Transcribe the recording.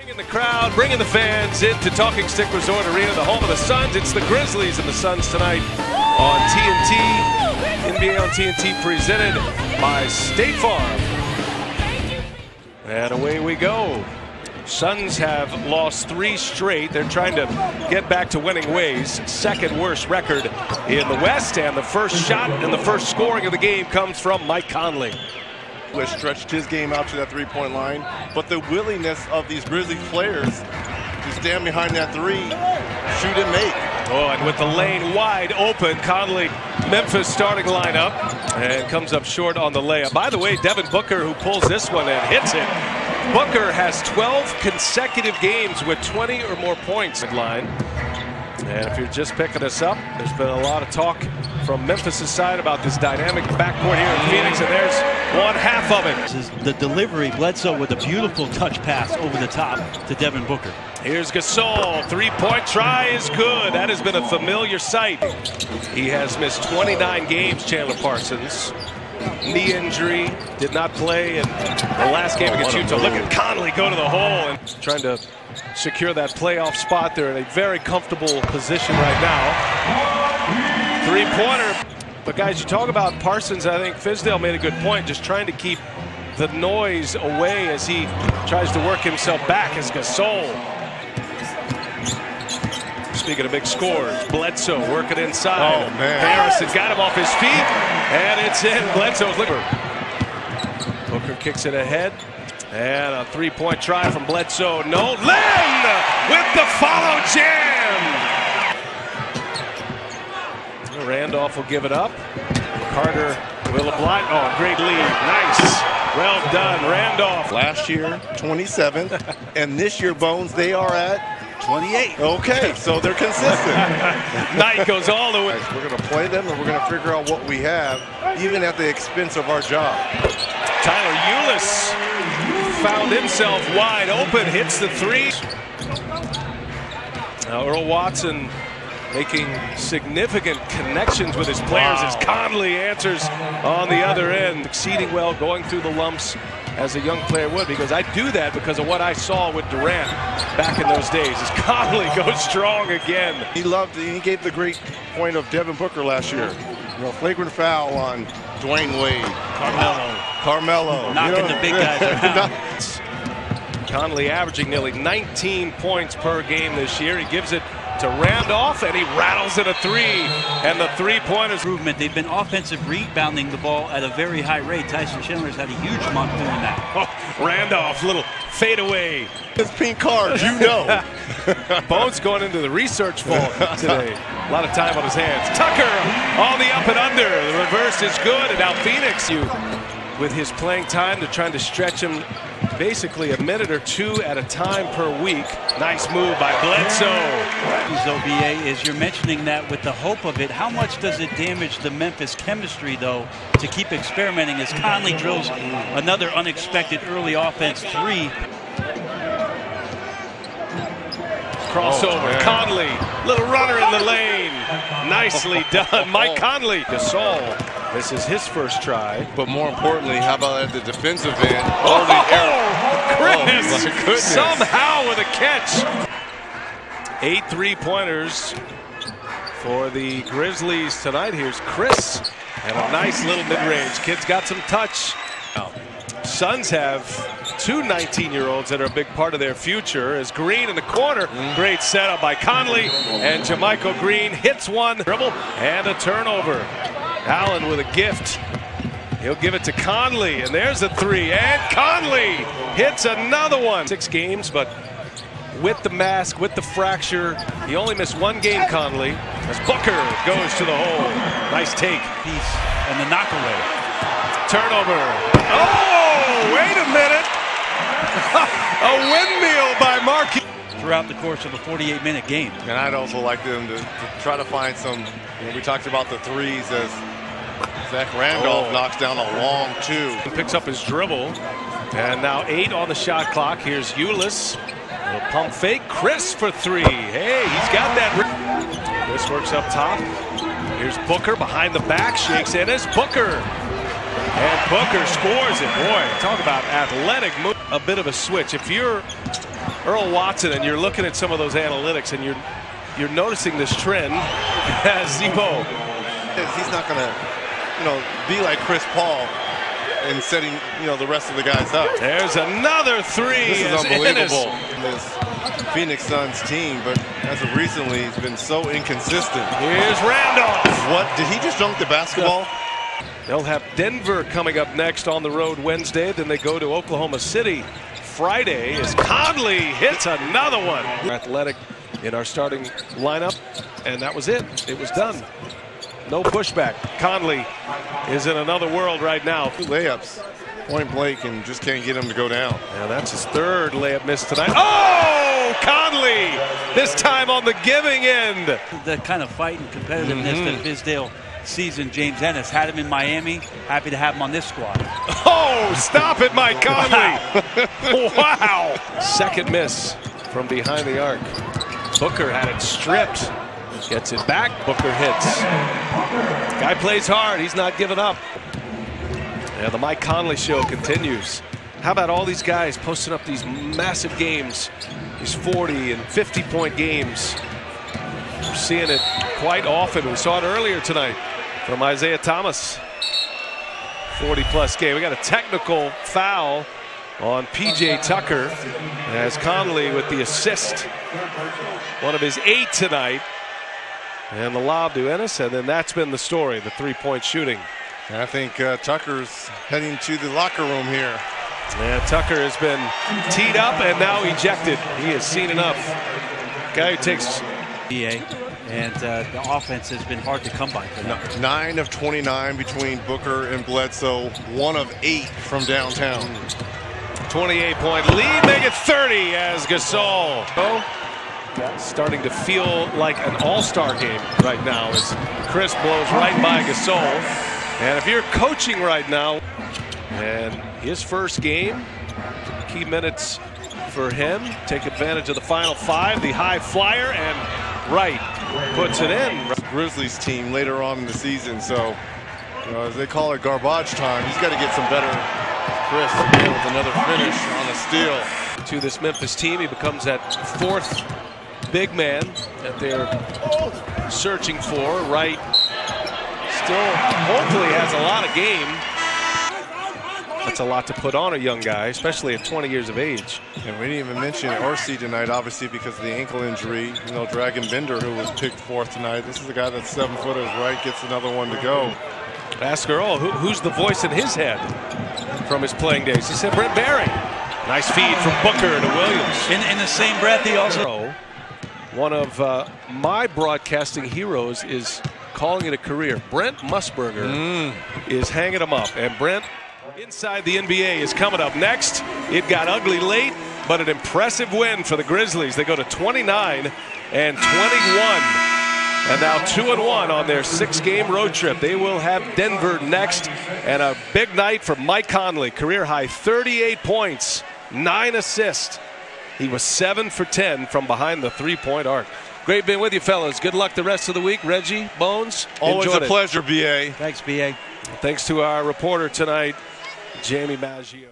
Bringing the crowd, bringing the fans into Talking Stick Resort Arena, the home of the Suns. It's the Grizzlies and the Suns tonight on TNT. NBA on TNT presented by State Farm. And away we go. Suns have lost 3 straight. They're trying to get back to winning ways. Second worst record in the West, and the first shot and the first scoring of the game comes from Mike Conley. Stretched his game out to that three-point line, but the willingness of these Grizzlies players to stand behind that three, shoot and make. Oh, and with the lane wide open, Conley, Memphis starting lineup, and comes up short on the layup. By the way, Devin Booker, who pulls this one and hits it. Booker has 12 consecutive games with 20 or more points in line. And if you're just picking us up, there's been a lot of talk from Memphis' side about this dynamic backcourt here in Phoenix, and there's one half of it. This is the delivery. Bledsoe with a beautiful touch pass over the top to Devin Booker. Here's Gasol. 3-point try is good. That has been a familiar sight. He has missed 29 games, Chandler Parsons. Knee injury, did not play in the last game against Utah. Look at Conley go to the hole and trying to secure that playoff spot. They're in a very comfortable position right now. Three-pointer. But guys, you talk about Parsons, I think Fizdale made a good point, just trying to keep the noise away as he tries to work himself back as Gasol. Speaking of big scores, Bledsoe working inside. Oh, man. Harrison got him off his feet, and it's in. Bledsoe's looking. Booker kicks it ahead, and a three-point try from Bledsoe. No, Len with the follow jam. Randolph will give it up. Carter will oblige. Oh, great lead. Nice. Well done, Randolph. Last year, 27, and this year, Bones, they are at 28. Okay, so they're consistent. Knight goes all the way. We're going to play them, and we're going to figure out what we have, even at the expense of our job. Tyler Ulis found himself wide open, hits the three. Now Earl Watson making significant connections with his players as Conley answers on the other end, succeeding well, going through the lumps as a young player would, because I do that because of what I saw with Durant back in those days. As Conley goes strong again. He gave the great point of Devin Booker last year. You know, flagrant foul on Dwayne Wade. Carmelo. Knocking the big guys around. Conley averaging nearly 19 points per game this year. He gives it to Randolph, and he rattles in a three, and the three-pointers. Improvement. They've been offensive rebounding the ball at a very high rate. Tyson Chandler's had a huge month doing that. Oh, Randolph, little fadeaway. His pink card, you know. Bones going into the research vault today. A lot of time on his hands. Tucker on the up and under. The reverse is good, and now Phoenix, with his playing time, they're trying to stretch him basically a minute or two at a time per week. Nice move by Bledsoe. OBA, is you're mentioning that with the hope of it. How much does it damage the Memphis chemistry, though, to keep experimenting as Conley drills another unexpected early offense three? Crossover, Conley, little runner in the lane. Nicely done, Mike Conley. Gasol, this is his first try. But more importantly, how about at the defensive end? Chris, my goodness. Somehow with a catch. 8 3-pointers for the Grizzlies tonight. Here's Chris, and a nice little mid-range. Kid's got some touch. Suns have 2 19-year-olds that are a big part of their future. As Green in the corner, great setup by Conley, and JaMychal Green hits one, dribble, and a turnover. Allen with a gift. He'll give it to Conley, and there's a three, and Conley hits another one. 6 games, but with the mask, with the fracture, he only missed 1 game, Conley, as Booker goes to the hole. Nice take. Piece and the knockaway. Turnover. Oh, wait a minute. A windmill by Markey. Throughout the course of a 48-minute game. And I'd also like them to try to find some, we talked about the threes as Zach Randolph knocks down a long 2. He picks up his dribble, and now 8 on the shot clock. Here's Ulis. Little pump fake. Chris for 3. Hey, he's got that. Chris works up top. Here's Booker behind the back. Shakes in as Booker. And Booker scores it. Boy, talk about athletic move. A bit of a switch. If you're Earl Watson, and you're looking at some of those analytics, and you're noticing this trend as Zebo. He's not going to, be like Chris Paul and setting, the rest of the guys up. There's another three. This is unbelievable. This Phoenix Suns team, but as of recently, he's been so inconsistent. Here's Randolph. What? Did he just dunk the basketball? They'll have Denver coming up next on the road Wednesday. Then they go to Oklahoma City Friday as Conley hits another one. Athletic in our starting lineup, and that was it. It was done. No pushback. Conley is in another world right now. 2 layups, point blank, and just can't get him to go down. Yeah, that's his 3rd layup miss tonight. Oh, Conley! This time on the giving end. The kind of fight and competitiveness that Fizdale sees in James Ennis. Had him in Miami. Happy to have him on this squad. Oh, stop it, Mike Conley. Wow. 2nd miss from behind the arc. Booker had it stripped. Gets it back. Booker hits. Guy plays hard. He's not giving up. Yeah, the Mike Conley show continues. How about all these guys posting up these massive games, these 40 and 50-point games? We're seeing it quite often. We saw it earlier tonight from Isaiah Thomas. 40-plus game. We got a technical foul on P.J. Tucker as Conley with the assist. One of his 8 tonight. And the lob to Ennis, and then that's been the story, the 3-point shooting. I think Tucker's heading to the locker room here. Yeah, Tucker has been teed up and now ejected. He has seen enough. Guy who takes EA, and the offense has been hard to come by for them. 9 of 29 between Booker and Bledsoe, 1 of 8 from downtown. 28-point lead, make it 30 as Gasol. Starting to feel like an all-star game right now as Chris blows right by Gasol. And if you're coaching right now, and his first game, key minutes for him, take advantage of the final 5, the high flyer, and Wright puts it in. Grizzlies team later on in the season, so as they call it garbage time, he's got to get some better. Chris again with another finish on a steal. To this Memphis team, he becomes that 4th big man that they're searching for. Wright still hopefully has a lot of game. That's a lot to put on a young guy, especially at 20 years of age. And we didn't even mention Orsi tonight, obviously because of the ankle injury. Dragon Bender, who was picked 4th tonight. This is a guy that's 7 foot as Wright gets another one to go. Ask Earl who's the voice in his head from his playing days. He said Brent Barry. Nice feed from Booker to Williams. In the same breath, he also. One of my broadcasting heroes is calling it a career. Brent Musburger is hanging him up. And Brent, inside the NBA, is coming up next. It got ugly late, but an impressive win for the Grizzlies. They go to 29 and 21. And now 2-1 on their 6-game road trip. They will have Denver next. And a big night for Mike Conley. Career high 38 points, 9 assists. He was 7 for 10 from behind the 3-point arc. Great being with you, fellas. Good luck the rest of the week. Reggie, Bones, always a pleasure, B.A. Thanks, B.A. Thanks to our reporter tonight, Jamie Maggio.